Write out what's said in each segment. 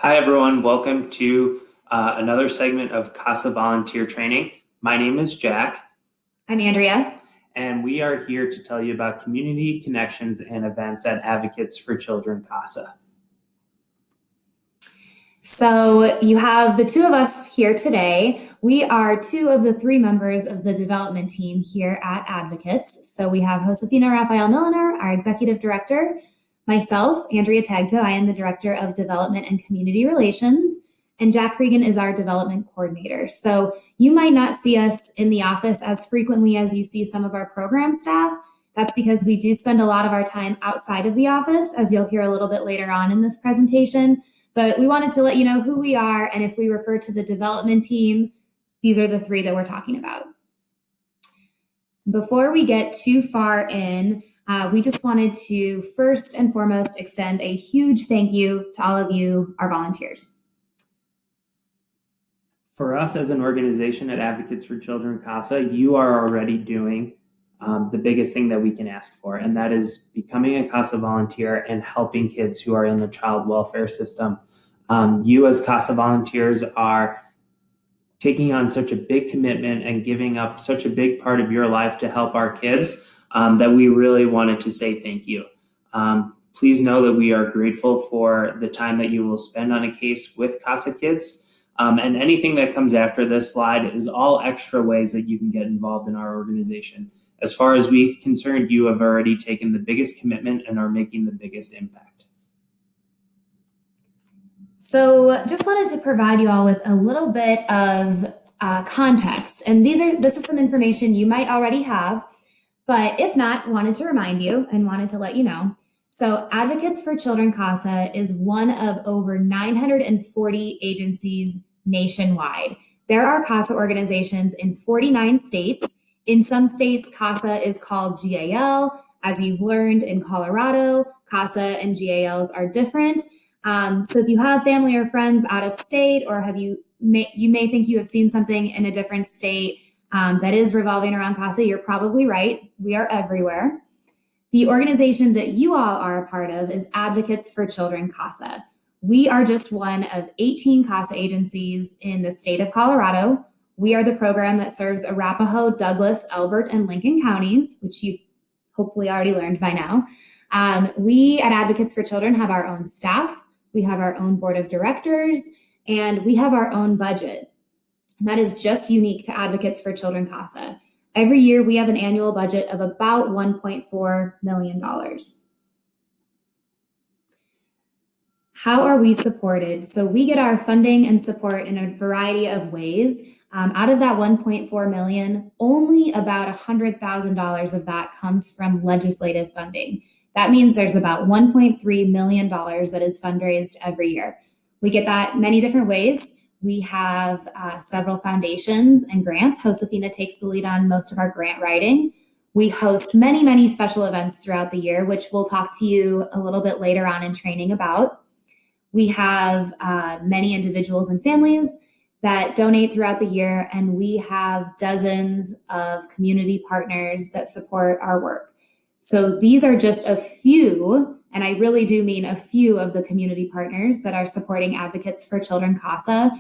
Hi, everyone. Welcome to another segment of CASA Volunteer Training. My name is Jack. I'm Andrea. And we are here to tell you about community connections and events at Advocates for Children CASA. So you have the two of us here today. We are two of the three members of the development team here at Advocates. So we have Josefina Rafael Milliner, our executive director, myself, Andrea Tagto. I am the director of development and community relations, and Jack Regan is our development coordinator. So you might not see us in the office as frequently as you see some of our program staff. That's because we do spend a lot of our time outside of the office, as you'll hear a little bit later on in this presentation. But we wanted to let you know who we are, and if we refer to the development team, these are the three that we're talking about. Before we get too far in, we just wanted to first and foremost extend a huge thank you to all of you, our volunteers. For us as an organization at Advocates for Children CASA, you are already doing the biggest thing that we can ask for, and that is becoming a CASA volunteer and helping kids who are in the child welfare system. You as CASA volunteers are taking on such a big commitment and giving up such a big part of your life to help our kids that we really wanted to say thank you. Please know that we are grateful for the time that you will spend on a case with CASA kids. And anything that comes after this slide is all extra ways that you can get involved in our organization. As far as we're concerned, you have already taken the biggest commitment and are making the biggest impact. So just wanted to provide you all with a little bit of context. And this is some information you might already have, but if not, wanted to remind you and wanted to let you know. So Advocates for Children CASA is one of over 940 agencies nationwide. There are CASA organizations in 49 states. In some states, CASA is called GAL. As you've learned in Colorado, CASA and GALs are different. So if you have family or friends out of state, or you may think you have seen something in a different state that is revolving around CASA, you're probably right. We are everywhere. The organization that you all are a part of is Advocates for Children CASA. We are just one of 18 CASA agencies in the state of Colorado. We are the program that serves Arapahoe, Douglas, Elbert, and Lincoln counties, which you've hopefully already learned by now. We at Advocates for Children have our own staff. We have our own board of directors, and we have our own budget. And that is just unique to Advocates for Children CASA. Every year, we have an annual budget of about $1.4 million. How are we supported? So we get our funding and support in a variety of ways. Out of that $1.4 million, only about $100,000 of that comes from legislative funding. That means there's about $1.3 million that is fundraised every year. We get that many different ways. We have several foundations and grants. Josefina takes the lead on most of our grant writing. We host many, many special events throughout the year, which we'll talk to you a little bit later on in training about. We have many individuals and families that donate throughout the year, and we have dozens of community partners that support our work. So these are just a few, and I really do mean a few, of the community partners that are supporting Advocates for Children CASA.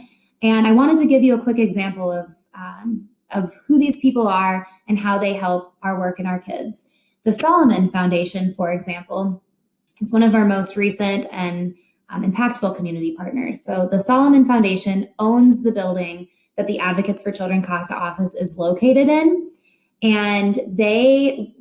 And I wanted to give you a quick example of who these people are and how they help our work and our kids. The Solomon Foundation, for example, is one of our most recent and impactful community partners. So the Solomon Foundation owns the building that the Advocates for Children CASA office is located in. And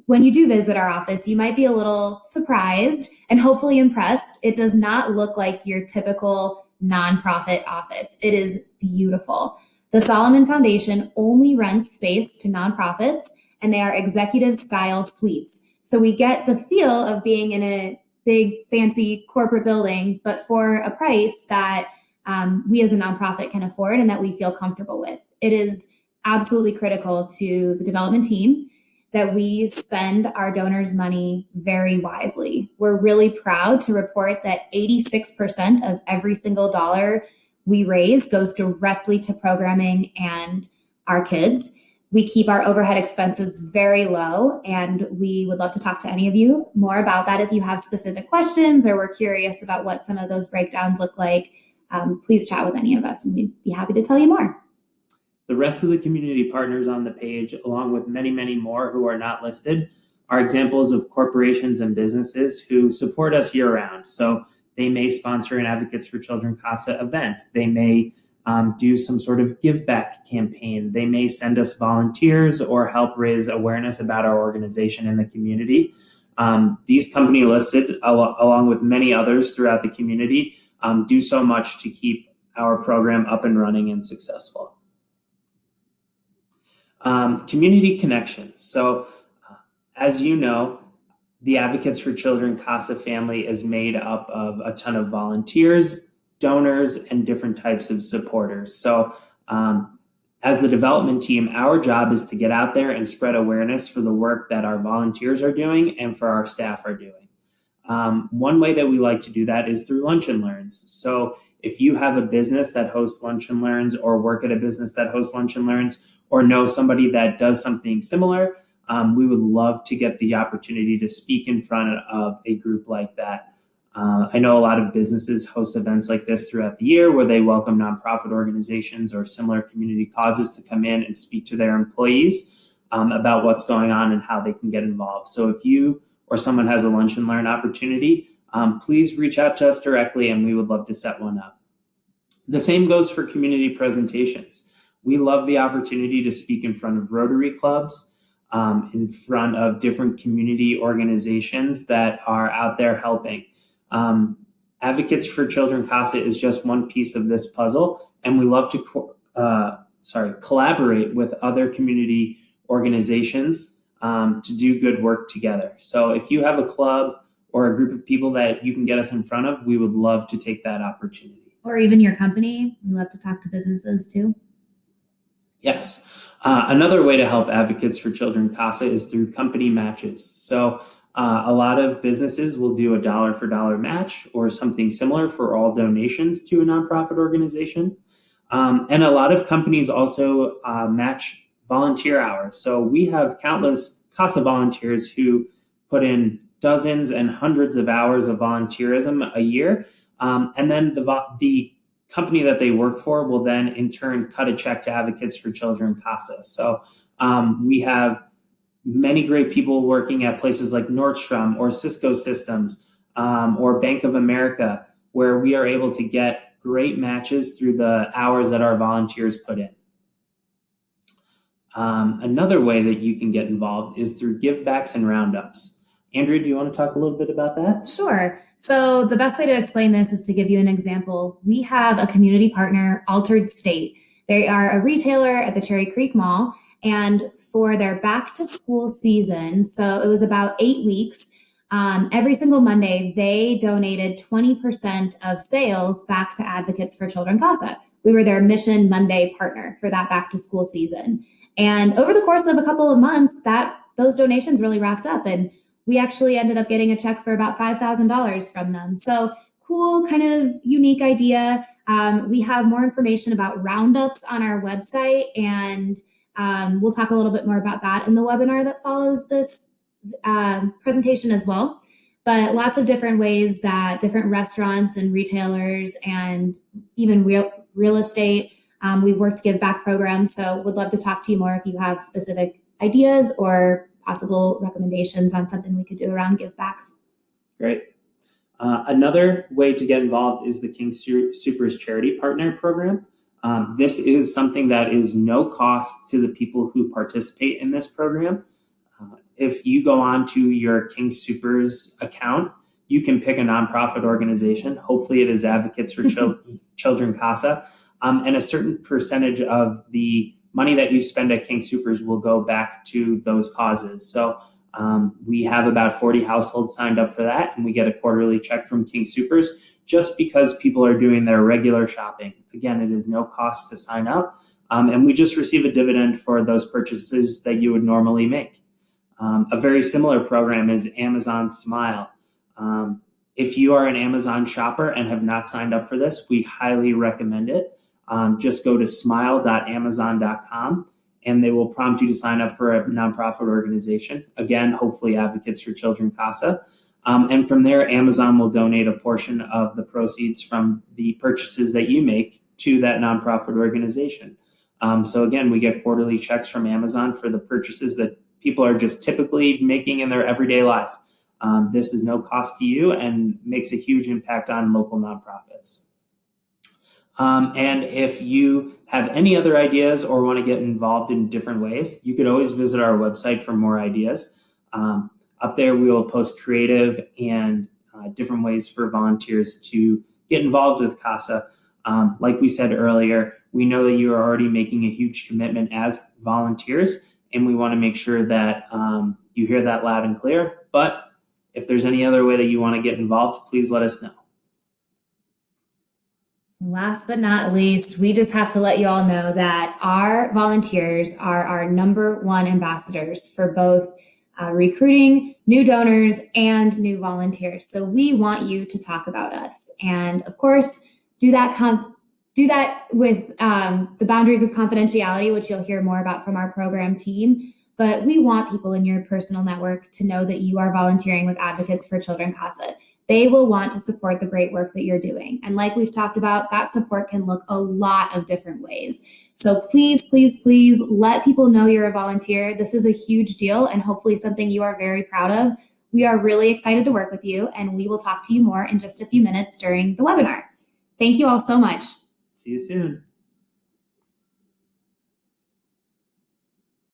when you do visit our office, you might be a little surprised and hopefully impressed. It does not look like your typical nonprofit office. It is beautiful. The Solomon Foundation only rents space to nonprofits, and they are executive style suites. So we get the feel of being in a big, fancy corporate building, but for a price that we as a nonprofit can afford and that we feel comfortable with. It is absolutely critical to the development team that we spend our donors' money very wisely. We're really proud to report that 86% of every single dollar we raise goes directly to programming and our kids. We keep our overhead expenses very low, and we would love to talk to any of you more about that if you have specific questions or were curious about what some of those breakdowns look like. please chat with any of us and we'd be happy to tell you more. The rest of the community partners on the page, along with many, many more who are not listed, are examples of corporations and businesses who support us year-round. So they may sponsor an Advocates for Children CASA event. They may do some sort of give back campaign. They may send us volunteers or help raise awareness about our organization in the community. These company listed, along with many others throughout the community, do so much to keep our program up and running and successful. Community connections. So as you know, the Advocates for Children CASA family is made up of a ton of volunteers, donors, and different types of supporters. So as the development team, our job is to get out there and spread awareness for the work that our volunteers are doing and for our staff are doing. One way that we like to do that is through Lunch and Learns. So if you have a business that hosts Lunch and Learns or work at a business that hosts Lunch and Learns or know somebody that does something similar, we would love to get the opportunity to speak in front of a group like that. I know a lot of businesses host events like this throughout the year where they welcome nonprofit organizations or similar community causes to come in and speak to their employees about what's going on and how they can get involved. So if you or someone has a Lunch and Learn opportunity, please reach out to us directly and we would love to set one up. The same goes for community presentations. We love the opportunity to speak in front of Rotary clubs, in front of different community organizations that are out there helping. Advocates for Children CASA is just one piece of this puzzle, and we love to collaborate with other community organizations to do good work together. So if you have a club or a group of people that you can get us in front of, we would love to take that opportunity. Or even your company. We love to talk to businesses too. Yes. Another way to help Advocates for Children CASA is through company matches. So a lot of businesses will do a dollar for dollar match or something similar for all donations to a nonprofit organization. And a lot of companies also match volunteer hours. So we have countless CASA volunteers who put in dozens and hundreds of hours of volunteerism a year. And then the company that they work for will then in turn cut a check to Advocates for Children CASA. So we have many great people working at places like Nordstrom or Cisco Systems or Bank of America, where we are able to get great matches through the hours that our volunteers put in. Another way that you can get involved is through givebacks and roundups. Andrea, do you want to talk a little bit about that? Sure. So the best way to explain this is to give you an example. We have a community partner, Altered State. They are a retailer at the Cherry Creek Mall, and for their back to school season, so it was about 8 weeks, every single Monday, they donated 20% of sales back to Advocates for Children CASA. We were their Mission Monday partner for that back to school season. And over the course of a couple of months, those donations really racked up, and we actually ended up getting a check for about $5,000 from them. So cool, kind of unique idea. We have more information about roundups on our website, and we'll talk a little bit more about that in the webinar that follows this presentation as well. But lots of different ways that different restaurants and retailers and even real estate, we've worked give back programs. So would love to talk to you more if you have specific ideas or possible recommendations on something we could do around give backs. Great. Another way to get involved is the King Soopers Charity Partner Program. This is something that is no cost to the people who participate in this program. If you go on to your King Soopers account, you can pick a nonprofit organization. Hopefully it is Advocates for Children CASA. And a certain percentage of the money that you spend at King Soopers will go back to those causes. So we have about 40 households signed up for that, and we get a quarterly check from King Soopers just because people are doing their regular shopping. Again, it is no cost to sign up, and we just receive a dividend for those purchases that you would normally make. A very similar program is Amazon Smile. If you are an Amazon shopper and have not signed up for this, we highly recommend it. Just go to smile.amazon.com and they will prompt you to sign up for a nonprofit organization. Again, hopefully Advocates for Children CASA. And from there, Amazon will donate a portion of the proceeds from the purchases that you make to that nonprofit organization. So again, we get quarterly checks from Amazon for the purchases that people are just typically making in their everyday life. This is no cost to you and makes a huge impact on local nonprofits. And if you have any other ideas or want to get involved in different ways, you could always visit our website for more ideas. Up there, we will post creative and different ways for volunteers to get involved with CASA. Like we said earlier, we know that you are already making a huge commitment as volunteers, and we want to make sure that you hear that loud and clear. But if there's any other way that you want to get involved, please let us know. Last but not least, we just have to let you all know that our volunteers are our #1 ambassadors for both recruiting new donors and new volunteers. So we want you to talk about us. And of course, do that with the boundaries of confidentiality, which you'll hear more about from our program team. But we want people in your personal network to know that you are volunteering with Advocates for Children CASA. They will want to support the great work that you're doing. And like we've talked about, that support can look a lot of different ways. So please, please, please let people know you're a volunteer. This is a huge deal and hopefully something you are very proud of. We are really excited to work with you, and we will talk to you more in just a few minutes during the webinar. Thank you all so much. See you soon.